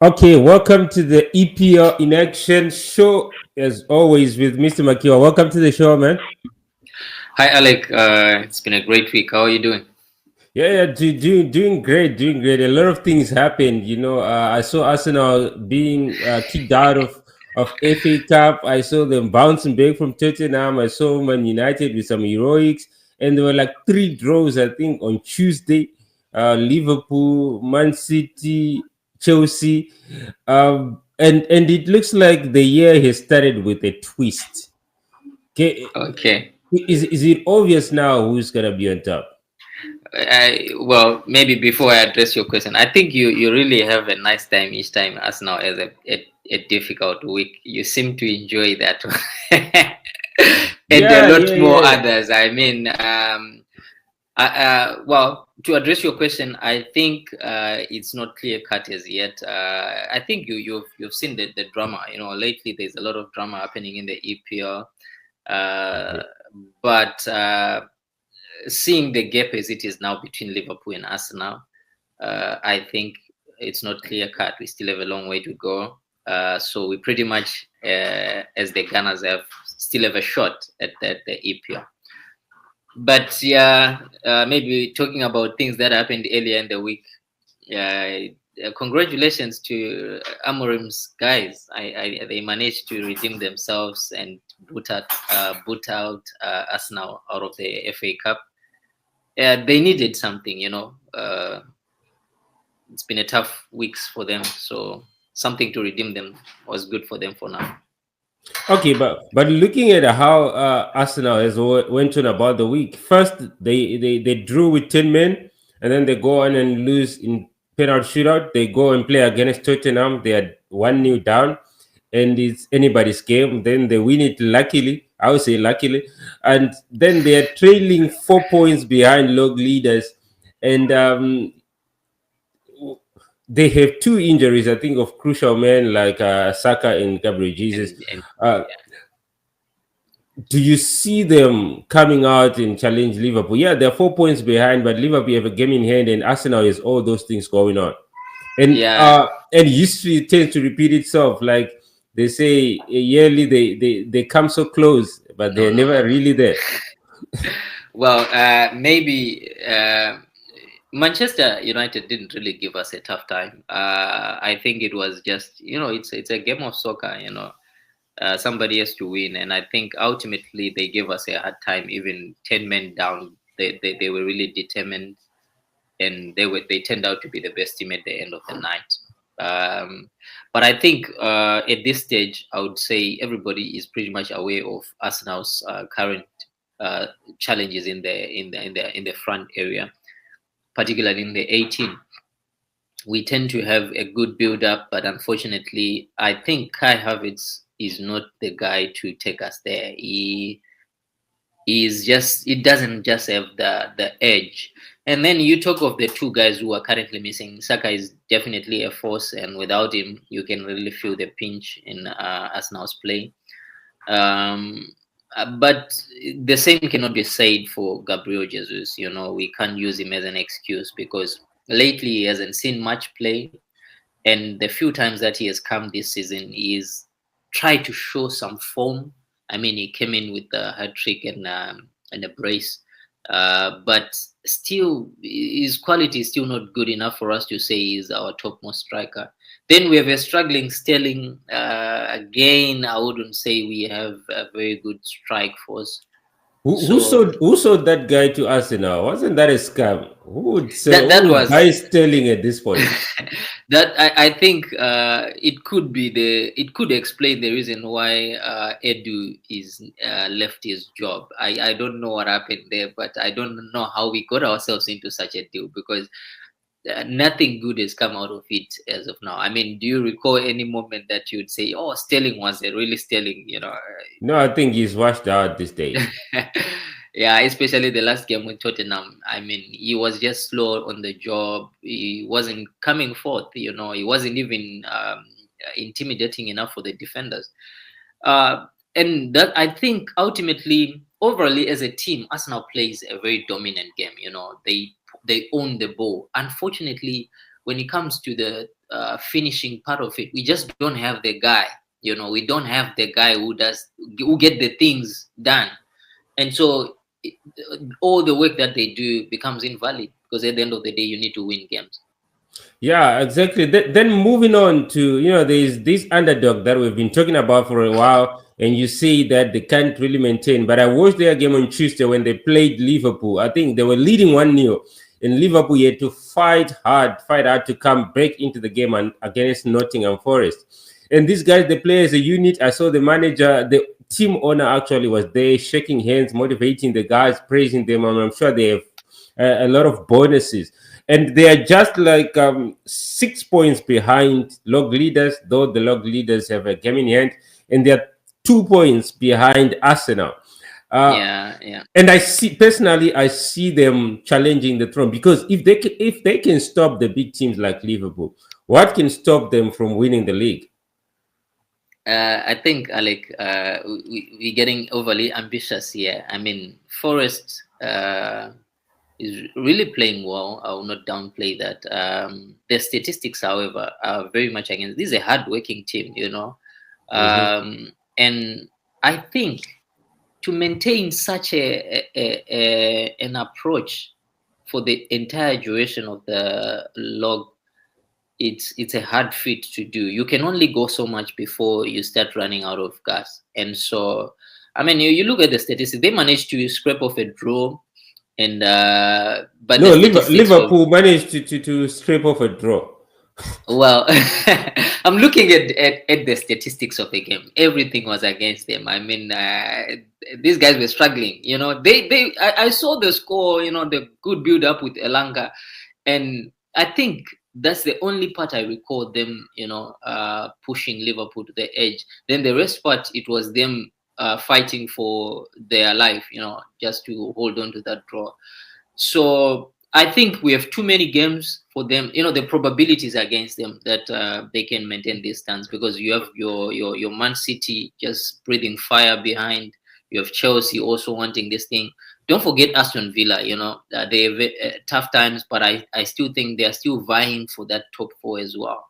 Okay, welcome to the EPL in Action show. As always, with Mr. Makiwa. Welcome to the show, man. Hi, Alec. It's been a great week. How are you doing? Yeah, doing great, doing great. A lot of things happened. I saw Arsenal being kicked out of FA Cup. I saw them bouncing back from Tottenham. I saw Man United with some heroics, and there were like three draws. I think on Tuesday, Liverpool, Man City, Chelsea, and it looks like the year has started with a twist. Okay, Okay. is it obvious now who's gonna be on top? Well, maybe before I address your question, I think you really have a nice time each time as now as a difficult week. You seem to enjoy that one. And a Yeah, lot yeah, more yeah. others. Well, to address your question, I think it's not clear cut as yet. I think you've seen the drama. Lately there's a lot of drama happening in the EPL. Uh, but seeing the gap as it is now between Liverpool and Arsenal, I think it's not clear cut. We still have a long way to go. So we pretty much, as the Gunners, have still have a shot at the EPL. But yeah, maybe talking about things that happened earlier in the week. Congratulations to Amorim's guys. They managed to redeem themselves and boot out Arsenal out of the FA Cup. Yeah, they needed something. It's been a tough weeks for them, so something to redeem them was good for them for now. Okay, but looking at how Arsenal has went on about the week, first they drew with 10 men, and then they go on and lose in penalty shootout. They go and play against Tottenham. They are 1-0 down, and it's anybody's game. Then they win it luckily. I would say luckily, and then they are trailing 4 points behind log leaders, and they have two injuries. I think of crucial men like Saka and Gabriel Jesus. And Uh, do you see them coming out and challenge Liverpool? Yeah, they're 4 points behind, but Liverpool have a game in hand, and Arsenal has all those things going on. And yeah. and history tends to repeat itself. Like they say, yearly they come so close, but No, they're no, never no. really there. Well, maybe Manchester United didn't really give us a tough time. I think it was just it's a game of soccer. Somebody has to win, and I think ultimately they gave us a hard time. Even 10 men down, they were really determined, and they turned out to be the best team at the end of the night. Um, but I think at this stage, I would say everybody is pretty much aware of Arsenal's current uh, challenges in the front area, particularly in the 18. We tend to have a good build up, but unfortunately, I think Kai Havertz is not the guy to take us there. He's just it doesn't just have the edge. And then you talk of the two guys who are currently missing. Saka is definitely a force, and without him, you can really feel the pinch in Arsenal's play. Um, but the same cannot be said for Gabriel Jesus. We can't use him as an excuse because lately he hasn't seen much play, and the few times that he has come this season, he's tried to show some form. I mean, he came in with a hat trick and a brace, but still, his quality is still not good enough for us to say he's our topmost striker. Then we have a struggling Sterling. Again, I wouldn't say we have a very good strike force. So Who sold that guy to Arsenal? Wasn't that a scam? that Who that would was buy Sterling at this point? that I think it could explain the reason why Edu is left his job. I don't know what happened there, but I don't know how we got ourselves into such a deal because nothing good has come out of it as of now. I mean, do you recall any moment that you'd say, "Oh, Sterling was a really Sterling"? No, I think he's washed out this day. Yeah, especially the last game with Tottenham. I mean, he was just slow on the job. He wasn't coming forth. He wasn't even intimidating enough for the defenders. Uh, and that I think ultimately, overally as a team, Arsenal plays a very dominant game. They own the ball. Unfortunately, when it comes to the finishing part of it. We just don't have the guy. We don't have the guy who get the things done, and so all the work that they do becomes invalid because at the end of the day, you need to win games. Yeah, exactly. Then moving on to, there's this underdog that we've been talking about for a while, and you see that they can't really maintain. But I watched their game on Tuesday when they played Liverpool. I think they were leading 1-0, and Liverpool had to fight hard to come back into the game and against Nottingham Forest. And these guys, they play as a unit. I saw the manager, the team owner actually was there, shaking hands, motivating the guys, praising them, and I'm sure they have a lot of bonuses, and they are just like 6 points behind log leaders, though the log leaders have a game in hand, and they're 2 points behind Arsenal. Uh, Yeah, yeah. and I see them challenging the throne, because if they can stop the big teams like Liverpool, what can stop them from winning the league? I think, Alec, we're getting overly ambitious here. I mean, Forest is really playing well. I will not downplay that. The statistics, however, are very much against. This is a hard-working team. Mhm. And I think to maintain such an approach for the entire duration of the log, it's a hard feat to do. You can only go so much before you start running out of gas. And so, I mean, you look at the statistics. They managed to scrape off a draw, and but the No, statistics were, Liverpool managed to scrape off a draw. well, I'm looking at the statistics of the game. Everything was against them. I mean, these guys were struggling. I saw the score. The good build up with Elanga, and I think that's the only part I recall them. Pushing Liverpool to the edge. Then the rest part, it was them fighting for their life. Just to hold on to that draw. So I think we have too many games for them. The probabilities against them that they can maintain this stance, because you have your Man City just breathing fire behind. You have Chelsea also wanting this thing. Don't forget Aston Villa. They have tough times, but I still think they are still vying for that top four as well.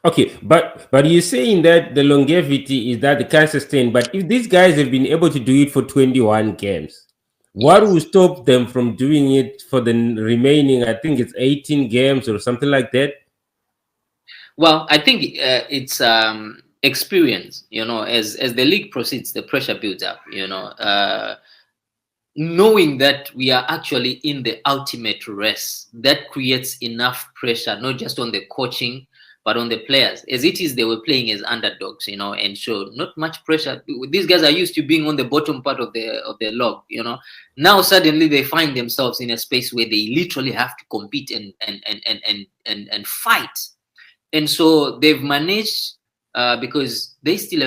Okay, but you're saying that the longevity is that they can't sustain. But if these guys have been able to do it for 21 games, what will Yes. stop them from doing it for the remaining? I think it's 18 games or something like that. Well, I think it's experience. As the league proceeds, the pressure builds up. Knowing that we are actually in the ultimate race, that creates enough pressure, not just on the coaching but on the players. As it is, they were playing as underdogs, and so not much pressure. These guys are used to being on the bottom part of the log. Now suddenly they find themselves in a space where they literally have to compete and fight. And so they've managed, because we still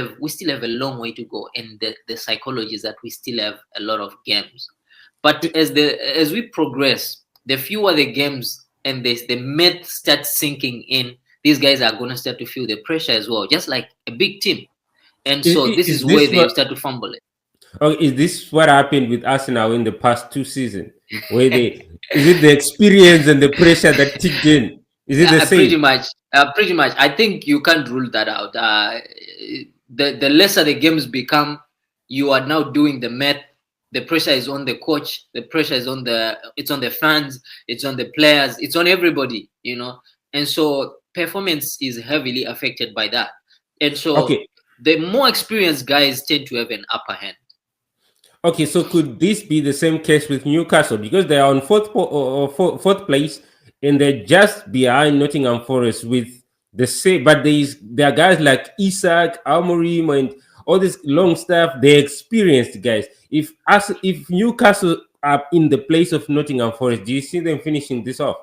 have a long way to go, and the psychology is that we still have a lot of games. But as we progress, the fewer the games and the myth starts sinking in, these guys are going to start to feel the pressure as well, just like a big team. And so this Is is where this they what? start to fumble Is this what happened with Arsenal in the past 2 seasons? Where it. they is it the experience and the pressure that kicked in? Is it the Pretty same? much. Pretty much. I think you can't rule that out. The lesser the games become, you are now doing the math. The pressure is on the coach. The pressure is on the fans. It's on the players. It's on everybody. And so performance is heavily affected by that. And so Okay, the more experienced guys tend to have an upper hand. Okay, so could this be the same case with Newcastle, because they are on fourth place, and they're just behind Nottingham Forest with the same, but there are guys like Isak, Amorim, and all this long stuff. They're experienced guys. If Newcastle are in the place of Nottingham Forest, do you see them finishing this off?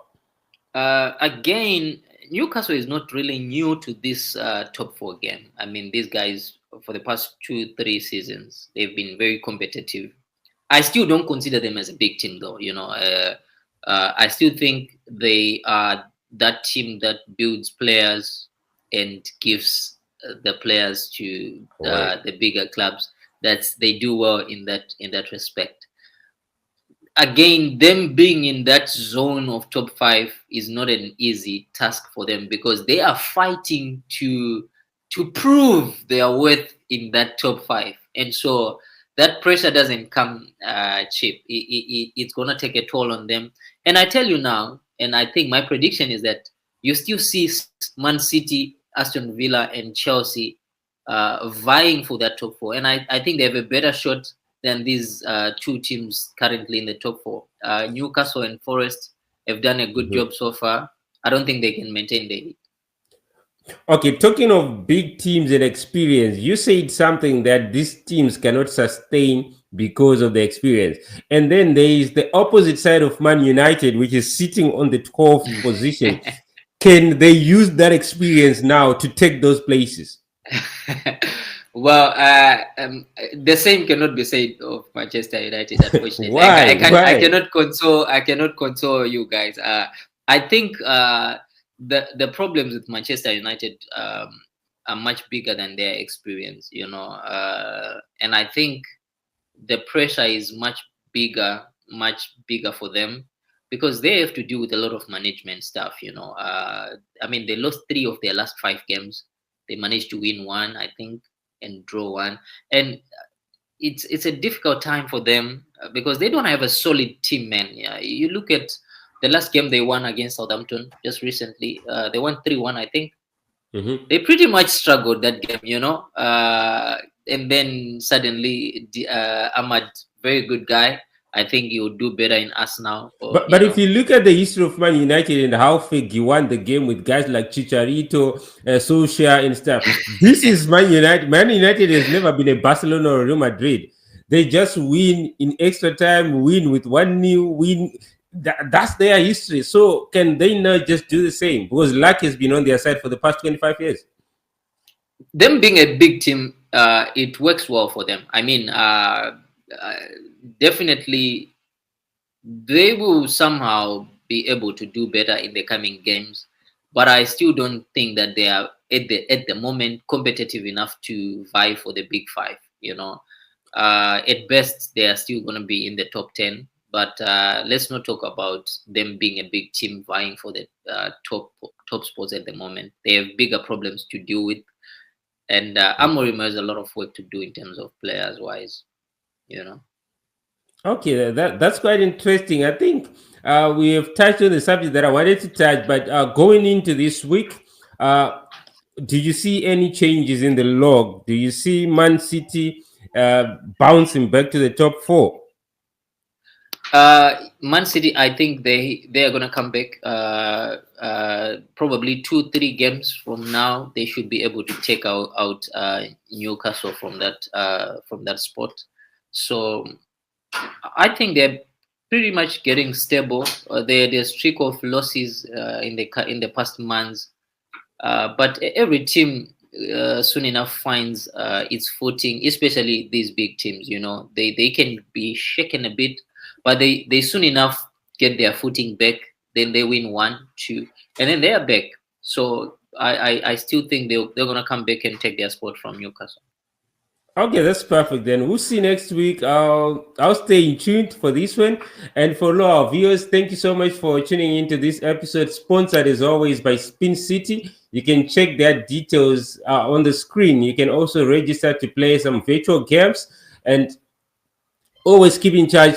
Again, Newcastle is not really new to this top four game. I mean, these guys for the past 2, 3 seasons, they've been very competitive. I still don't consider them as a big team, though. I still think they are that team that builds players and gives the players to Away. the bigger clubs. They do well in that respect. again, them being in that zone of top five is not an easy task for them because they are fighting to prove their worth in that top five, and so that pressure doesn't come cheap. It's gonna take a toll on them. And I tell you now, and I think my prediction is that you still see Man City, Aston Villa, and Chelsea vying for that top four, and I think they have a better shot than these two teams currently in the top four. Newcastle and Forest have done a good Mhm. job so far. I don't think they can maintain the lead. Okay, talking of big teams and experience, you said something that these teams cannot sustain because of the experience. And then there is the opposite side of Man United, which is sitting on the 12th position. Can they use that experience now to take those places? Well, the same cannot be said of Manchester United. Unfortunately, Why? I Why? cannot console. I cannot console you guys. I think the problems with Manchester United are much bigger than their experience. And I think the pressure is much bigger for them because they have to deal with a lot of management stuff. I mean, they lost three of their last five games. They managed to win one, I think, and draw one. And it's a difficult time for them because they don't have a solid team, man. Yeah, you look at the last game they won against Southampton just recently. They won 3-1, I think. Mhm. They pretty much struggled that game. And then suddenly Ahmad, very good guy. I think he would do better in us now. Or But if you look at the history of Man United and how fake he won the game with guys like Chicharito, Solskjaer and stuff, this is Man United. Man United has never been a Barcelona or Real Madrid. They just win in extra time, win with one new win. That's their history. So can they not just do the same? Because luck has been on their side for the past 25 years. them being a big team, it works well for them. I mean, uh, definitely they will somehow be able to do better in the coming games, but I still don't think that they are at the moment competitive enough to vie for the big five. At best they are still going to be in the top 10. But let's not talk about them being a big team vying for the top spots at the moment. They have bigger problems to deal with, and Amorim has a lot of work to do in terms of players wise. You know. Okay, that's quite interesting. I think we have touched on the subject that I wanted to touch, but going into this week, do you see any changes in the log? Do you see Man City bouncing back to the top four? Man City, I think they are gonna come back. Probably 2-3 games from now, they should be able to take out Newcastle from that spot. So I think they're pretty much getting stable. Their streak of losses in the past months, but every team soon enough finds its footing, especially these big teams. They can be shaken a bit, but they soon enough get their footing back. Then they win 1, 2, and then they are back. So I still think they're gonna come back and take their spot from Newcastle. Okay, that's perfect. Then we'll see next week. I'll stay in tuned for this one, and for all our viewers, thank you so much for tuning into this episode. Sponsored as always by Spin City. You can check their details on the screen. You can also register to play some virtual games, and always keep in charge.